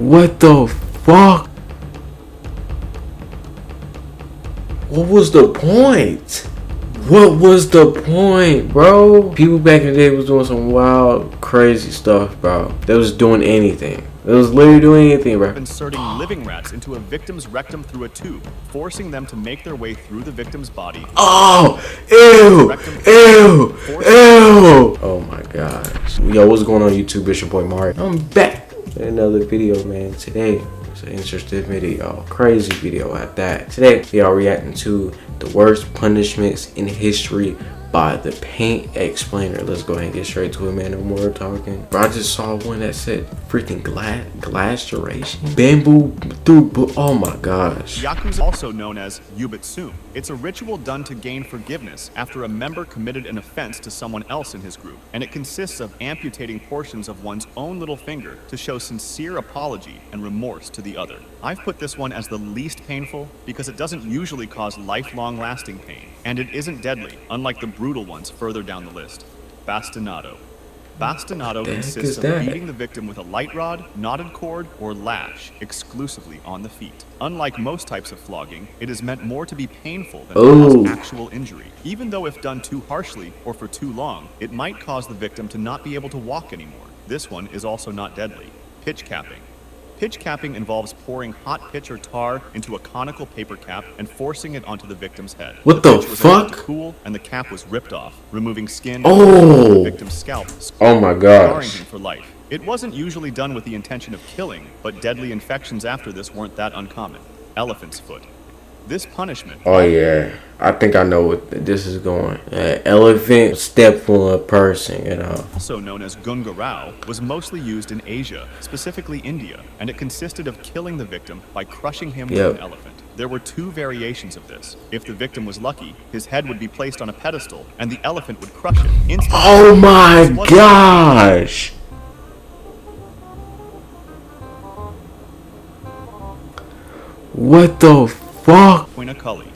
What the fuck? What was the point? What was the point, bro? People back in the day was doing some wild, crazy stuff, bro. They was doing anything. They was literally doing anything, bro. Inserting living rats into a victim's rectum through a tube, forcing them to make their way through the victim's body. Oh, ew, ew, ew. Oh my gosh. Yo, what's going on YouTube? It's your boy Mario. I'm back with another video, man. Today, it's an interesting video. Crazy video at that. Today, we are reacting to the worst punishments in history by the Paint Explainer. Let's go ahead and get straight to it, man. No more talking. Bro, I just saw one that said freaking glass duration. Bamboo through, oh my gosh. Yakuza, also known as Yubitsu. It's a ritual done to gain forgiveness after a member committed an offense to someone else in his group. And it consists of amputating portions of one's own little finger to show sincere apology and remorse to the other. I've put this one as the least painful because it doesn't usually cause lifelong lasting pain. And it isn't deadly, unlike the brutal ones further down the list. Bastinado. Bastinado consists of beating the victim with a light rod, knotted cord, or lash, exclusively on the feet. Unlike most types of flogging, it is meant more to be painful than cause actual injury. Even though if done too harshly or for too long, it might cause the victim to not be able to walk anymore. This one is also not deadly. Pitch capping. Pitch capping involves pouring hot pitch or tar into a conical paper cap and forcing it onto the victim's head. What the fuck? Cool, and the cap was ripped off, removing skin from the victim's scalp. Oh my gosh. Scarring him for life. It wasn't usually done with the intention of killing, but deadly infections after this weren't that uncommon. Elephant's foot. This punishment. Oh yeah, I think I know what this is going. Elephant step on a person, you know. Also known as gungarao, was mostly used in Asia, specifically India, and it consisted of killing the victim by crushing him with an elephant. There were two variations of this. If the victim was lucky, his head would be placed on a pedestal, and the elephant would crush it instantly. Oh my gosh! What the fuck? Poina cully.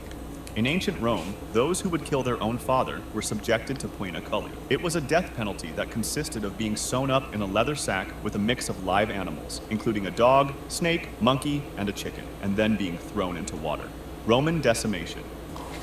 In ancient Rome, those who would kill their own father were subjected to poina cully. It was a death penalty that consisted of being sewn up in a leather sack with a mix of live animals, including a dog, snake, monkey, and a chicken, and then being thrown into water. Roman decimation.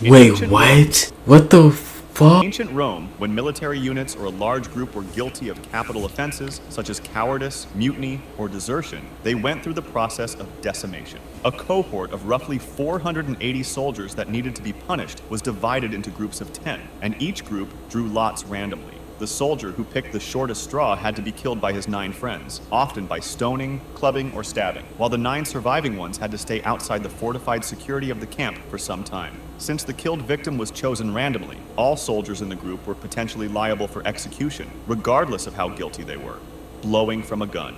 Wait, what? What the fuck? In ancient Rome, when military units or a large group were guilty of capital offenses, such as cowardice, mutiny, or desertion, they went through the process of decimation. A cohort of roughly 480 soldiers that needed to be punished was divided into groups of 10, and each group drew lots randomly. The soldier who picked the shortest straw had to be killed by his 9 friends, often by stoning, clubbing, or stabbing, while the 9 surviving ones had to stay outside the fortified security of the camp for some time. Since the killed victim was chosen randomly, all soldiers in the group were potentially liable for execution, regardless of how guilty they were. Blowing from a gun.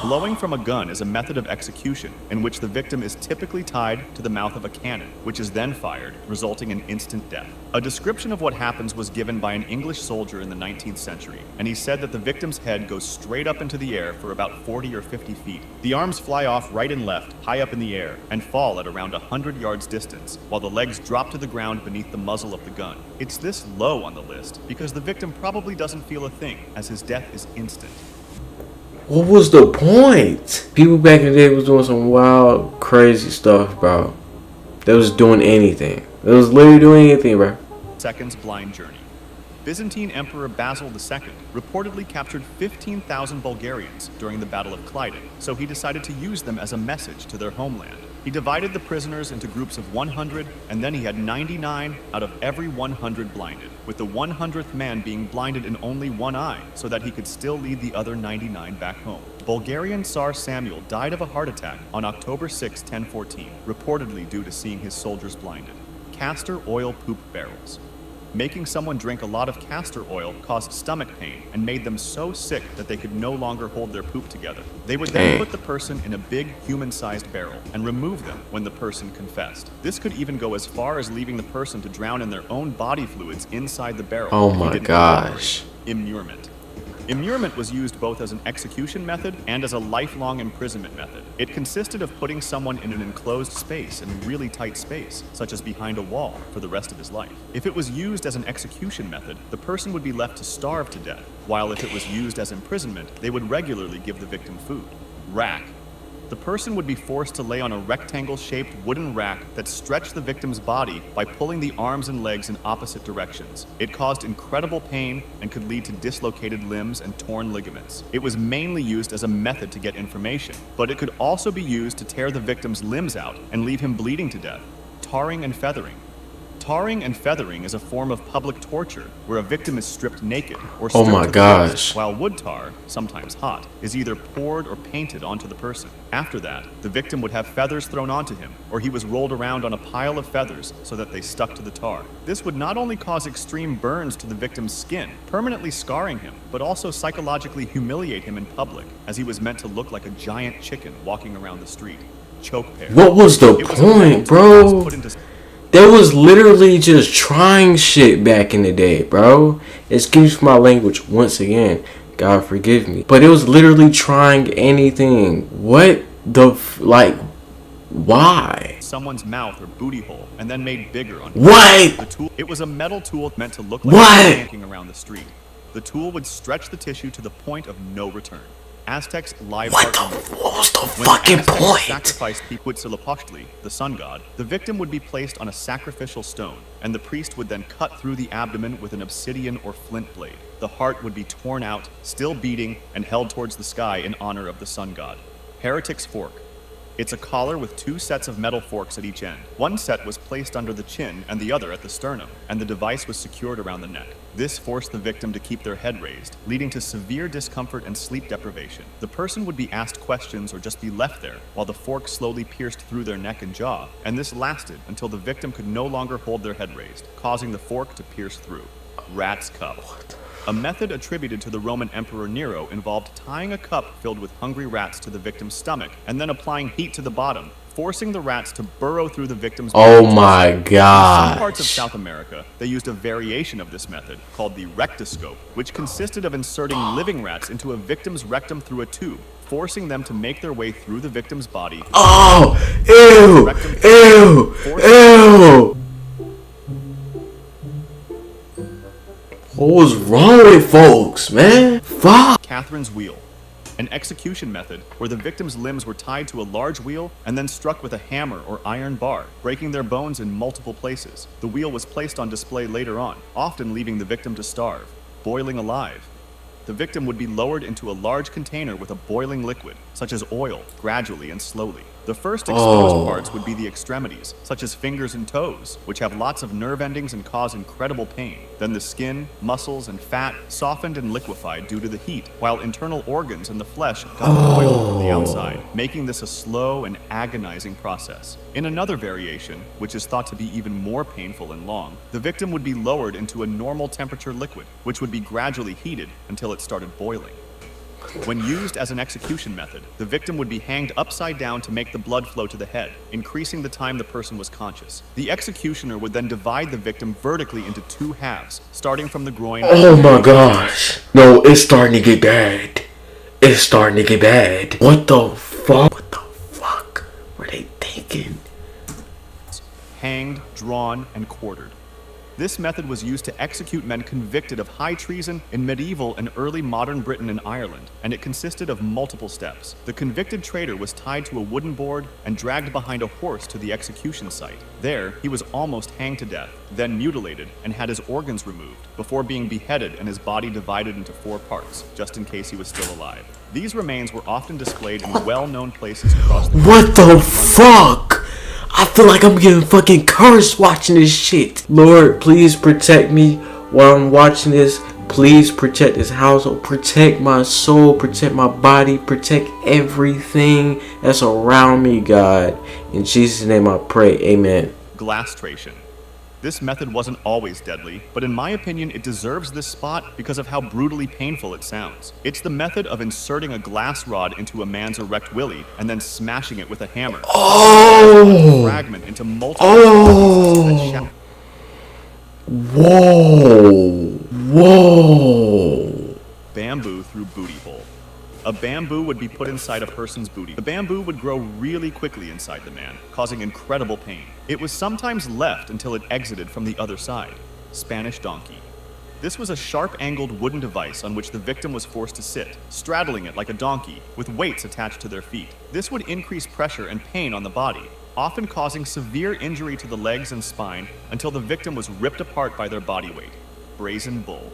Blowing from a gun is a method of execution in which the victim is typically tied to the mouth of a cannon, which is then fired, resulting in instant death. A description of what happens was given by an English soldier in the 19th century, and he said that the victim's head goes straight up into the air for about 40 or 50 feet. The arms fly off right and left, high up in the air, and fall at around 100 yards distance, while the legs drop to the ground beneath the muzzle of the gun. It's this low on the list because the victim probably doesn't feel a thing, as his death is instant. What was the point? People back in the day was doing some wild, crazy stuff, bro. They was doing anything. They was literally doing anything, bro. Seconds blind journey. Byzantine Emperor Basil II reportedly captured 15,000 Bulgarians during the Battle of Clydon, so he decided to use them as a message to their homeland. He divided the prisoners into groups of 100, and then he had 99 out of every 100 blinded, with the 100th man being blinded in only one eye, so that he could still lead the other 99 back home. Bulgarian Tsar Samuel died of a heart attack on October 6, 1014, reportedly due to seeing his soldiers blinded. Castor oil poop barrels. Making someone drink a lot of castor oil caused stomach pain and made them so sick that they could no longer hold their poop together. They would then put the person in a big human-sized barrel and remove them when the person confessed. This could even go as far as leaving the person to drown in their own body fluids inside the barrel. Oh my gosh. Immurement. Immurement was used both as an execution method and as a lifelong imprisonment method. It consisted of putting someone in an enclosed space, in a really tight space, such as behind a wall, for the rest of his life. If it was used as an execution method, the person would be left to starve to death, while if it was used as imprisonment, they would regularly give the victim food. Rack. The person would be forced to lay on a rectangle-shaped wooden rack that stretched the victim's body by pulling the arms and legs in opposite directions. It caused incredible pain and could lead to dislocated limbs and torn ligaments. It was mainly used as a method to get information, but it could also be used to tear the victim's limbs out and leave him bleeding to death. Tarring and feathering. Tarring and feathering is a form of public torture where a victim is stripped naked or stripped Oh my to the gosh. waist, while wood tar, sometimes hot, is either poured or painted onto the person. After that, the victim would have feathers thrown onto him, or he was rolled around on a pile of feathers so that they stuck to the tar. This would not only cause extreme burns to the victim's skin, permanently scarring him, but also psychologically humiliate him in public, as he was meant to look like a giant chicken walking around the street. Choke pear. What was the It was a metal point, tool that was bro? put into They was literally just trying shit back in the day, bro. Excuse my language once again. God forgive me. But it was literally trying anything. What the like? Why? someone's mouth or booty hole and then made bigger on What? the tool. It was a metal tool meant to look like What? walking around the street. The tool would stretch the tissue to the point of no return. Aztecs live What the? What was the fucking point? Sacrificed Huitzilopochtli, the sun god, the victim would be placed on a sacrificial stone, and the priest would then cut through the abdomen with an obsidian or flint blade. The heart would be torn out, still beating, and held towards the sky in honor of the sun god. Heretic's fork. It's a collar with two sets of metal forks at each end. One set was placed under the chin and the other at the sternum, and the device was secured around the neck. This forced the victim to keep their head raised, leading to severe discomfort and sleep deprivation. The person would be asked questions or just be left there, while the fork slowly pierced through their neck and jaw, and this lasted until the victim could no longer hold their head raised, causing the fork to pierce through. Rat's cup. A method attributed to the Roman Emperor Nero involved tying a cup filled with hungry rats to the victim's stomach and then applying heat to the bottom, forcing the rats to burrow through the victim's Oh body. my In some parts of gosh. South America, they used a variation of this method called the rectoscope, which consisted of inserting living rats into a victim's rectum through a tube, forcing them to make their way through the victim's body. Oh, ew, ew, ew. What was wrong with folks, man? Fuck. Catherine's wheel, an execution method where the victim's limbs were tied to a large wheel and then struck with a hammer or iron bar, breaking their bones in multiple places. The wheel was placed on display later on, often leaving the victim to starve, boiling alive. The victim would be lowered into a large container with a boiling liquid, such as oil, gradually and slowly. The first exposed parts would be the extremities, such as fingers and toes, which have lots of nerve endings and cause incredible pain. Then the skin, muscles, and fat softened and liquefied due to the heat, while internal organs and the flesh got boiled from the outside, making this a slow and agonizing process. In another variation, which is thought to be even more painful and long, the victim would be lowered into a normal temperature liquid, which would be gradually heated until it started boiling. When used as an execution method, the victim would be hanged upside down to make the blood flow to the head, increasing the time the person was conscious. The executioner would then divide the victim vertically into two halves, starting from the groin. Oh my gosh. No, it's starting to get bad. It's starting to get bad. What the fuck? What the fuck were they thinking? Hanged, drawn, and quartered. This method was used to execute men convicted of high treason in medieval and early modern Britain and Ireland, and it consisted of multiple steps. The convicted traitor was tied to a wooden board and dragged behind a horse to the execution site. There, he was almost hanged to death, then mutilated and had his organs removed, before being beheaded and his body divided into 4 parts, just in case he was still alive. These remains were often displayed in well-known places across the What the fuck? I feel like I'm getting fucking cursed watching this shit. Lord, please protect me while I'm watching this. Please protect this household. Protect my soul. Protect my body. Protect everything that's around me, God. In Jesus' name I pray. Amen. Glastration. This method wasn't always deadly, but in my opinion it deserves this spot because of how brutally painful it sounds. It's the method of inserting a glass rod into a man's erect willy and then smashing it with a hammer. Oh! Fragment into multiple Oh! Whoa! Whoa! Bamboo through booty hole. A bamboo would be put inside a person's booty. The bamboo would grow really quickly inside the man, causing incredible pain. It was sometimes left until it exited from the other side. Spanish donkey. This was a sharp-angled wooden device on which the victim was forced to sit, straddling it like a donkey, with weights attached to their feet. This would increase pressure and pain on the body, often causing severe injury to the legs and spine until the victim was ripped apart by their body weight. Brazen Bull.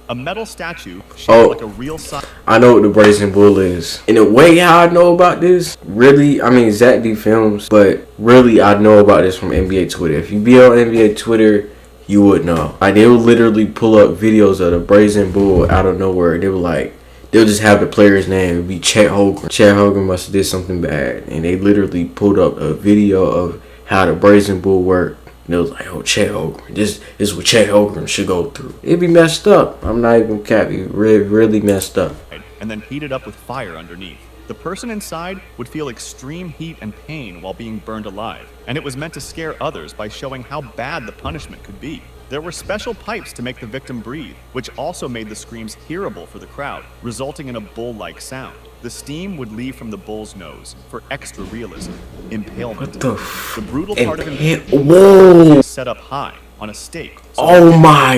A metal statue shaped like a real size. I know what the Brazen Bull is. In a way, how I know about this, really, I mean, Zach D Films, but really, I know about this from NBA Twitter. If you be on NBA Twitter, you would know. Like, they would literally pull up videos of the Brazen Bull out of nowhere. They were like, they'll just have the player's name. It'd be Chet Holmgren. Chet Holmgren must have did something bad. And they literally pulled up a video of how the Brazen Bull worked. And it was like, oh, Chet Holmgren. This is what Chet Holmgren should go through. It'd be messed up. I'm not even capping. Really messed up. And then heated up with fire underneath. The person inside would feel extreme heat and pain while being burned alive, and it was meant to scare others by showing how bad the punishment could be. There were special pipes to make the victim breathe, which also made the screams hearable for the crowd, resulting in a bull-like sound. The steam would leave from the bull's nose for extra realism. Impalement. What the brutal part of impalement Whoa! is set up high on a stake. So Oh my,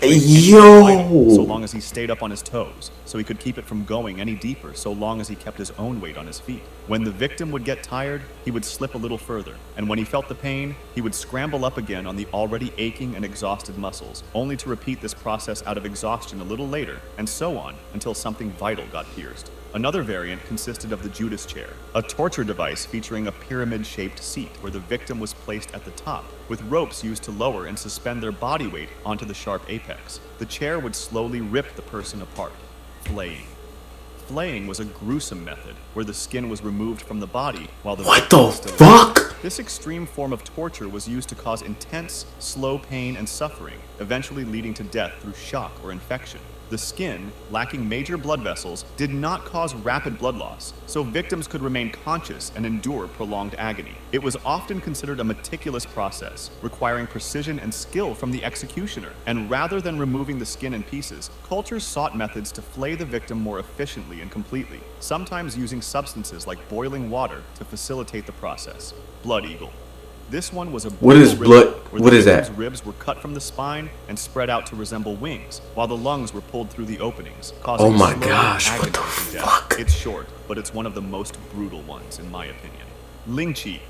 yo! So long as he stayed up on his toes, so he could keep it from going any deeper so long as he kept his own weight on his feet. When the victim would get tired, he would slip a little further, and when he felt the pain, he would scramble up again on the already aching and exhausted muscles, only to repeat this process out of exhaustion a little later, and so on until something vital got pierced. Another variant consisted of the Judas chair, a torture device featuring a pyramid-shaped seat where the victim was placed at the top, with ropes used to lower and suspend their body weight onto the sharp apex. The chair would slowly rip the person apart. Flaying. Flaying was a gruesome method where the skin was removed from the body while the What victim the was still fuck? alive. This extreme form of torture was used to cause intense, slow pain and suffering, eventually leading to death through shock or infection. The skin, lacking major blood vessels, did not cause rapid blood loss, so victims could remain conscious and endure prolonged agony. It was often considered a meticulous process, requiring precision and skill from the executioner. And rather than removing the skin in pieces, cultures sought methods to flay the victim more efficiently and completely, sometimes using substances like boiling water to facilitate the process. Blood Eagle. This one was a What is blood? where What the is that? victim's ribs were cut from the spine and spread out to resemble wings, while the lungs were pulled through the openings, causing Oh my slow, gosh, what the agonizing death. fuck? It's short, but it's one of the most brutal ones, in my opinion. Ling Chi.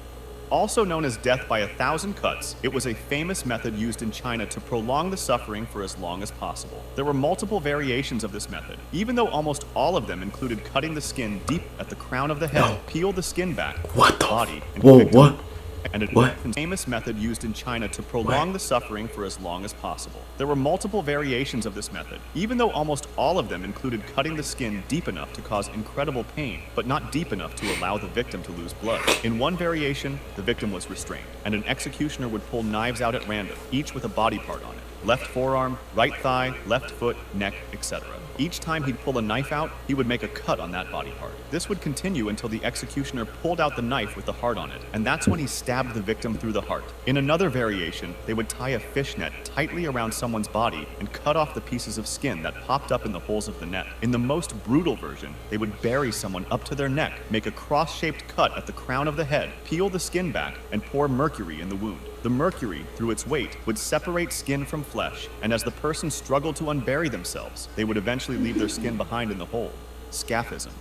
Also known as death by 1,000 cuts, it was a famous method used in China to prolong the suffering for as long as possible. There were multiple variations of this method, even though almost all of them included cutting the skin deep at the crown of the head, No. peel the skin back, What the body, and Whoa, victim what? and it What? was a famous method used in China to prolong the suffering for as long as possible. There were multiple variations of this method, even though almost all of them included cutting the skin deep enough to cause incredible pain, but not deep enough to allow the victim to lose blood. In one variation, the victim was restrained, and an executioner would pull knives out at random, each with a body part on it. Left forearm, right thigh, left foot, neck, etc. Each time he'd pull a knife out, he would make a cut on that body part. This would continue until the executioner pulled out the knife with the heart on it, and that's when he stabbed the victim through the heart. In another variation, they would tie a fishnet tightly around someone's body and cut off the pieces of skin that popped up in the holes of the net. In the most brutal version, they would bury someone up to their neck, make a cross-shaped cut at the crown of the head, peel the skin back, and pour mercury in the wound. The mercury, through its weight, would separate skin from flesh, and as the person struggled to unbury themselves, they would eventually leave their skin behind in the hole. Scaphism.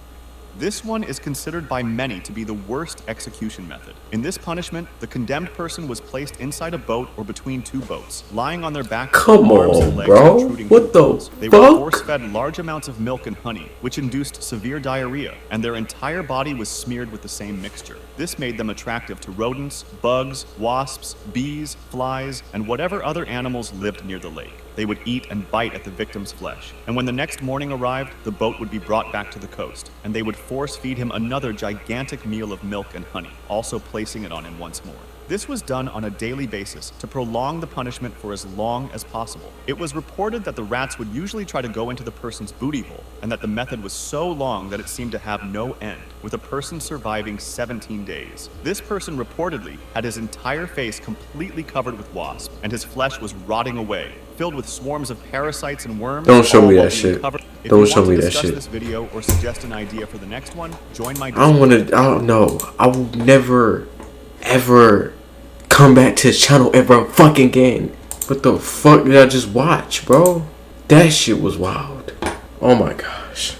This one is considered by many to be the worst execution method. In this punishment, the condemned person was placed inside a boat or between two boats, lying on their back with Come arms on, and legs bro. protruding What from the holes. They were fuck? force-fed large amounts of milk and honey, which induced severe diarrhea, and their entire body was smeared with the same mixture. This made them attractive to rodents, bugs, wasps, bees, flies, and whatever other animals lived near the lake. They would eat and bite at the victim's flesh, and when the next morning arrived, the boat would be brought back to the coast, and they would force-feed him another gigantic meal of milk and honey, also placing it on him once more. This was done on a daily basis to prolong the punishment for as long as possible. It was reported that the rats would usually try to go into the person's booty hole, and that the method was so long that it seemed to have no end, with a person surviving 17 days. This person reportedly had his entire face completely covered with wasps, and his flesh was rotting away, filled with swarms of parasites and worms. Don't show all me while that being shit. covered. If Don't you show want me to that discuss shit. this video or suggest an idea for the next one, join my I don't Discord. want to. I don't know. I will never, ever come back to this channel ever fucking again. What the fuck did I just watch, bro? That shit was wild. Oh my gosh.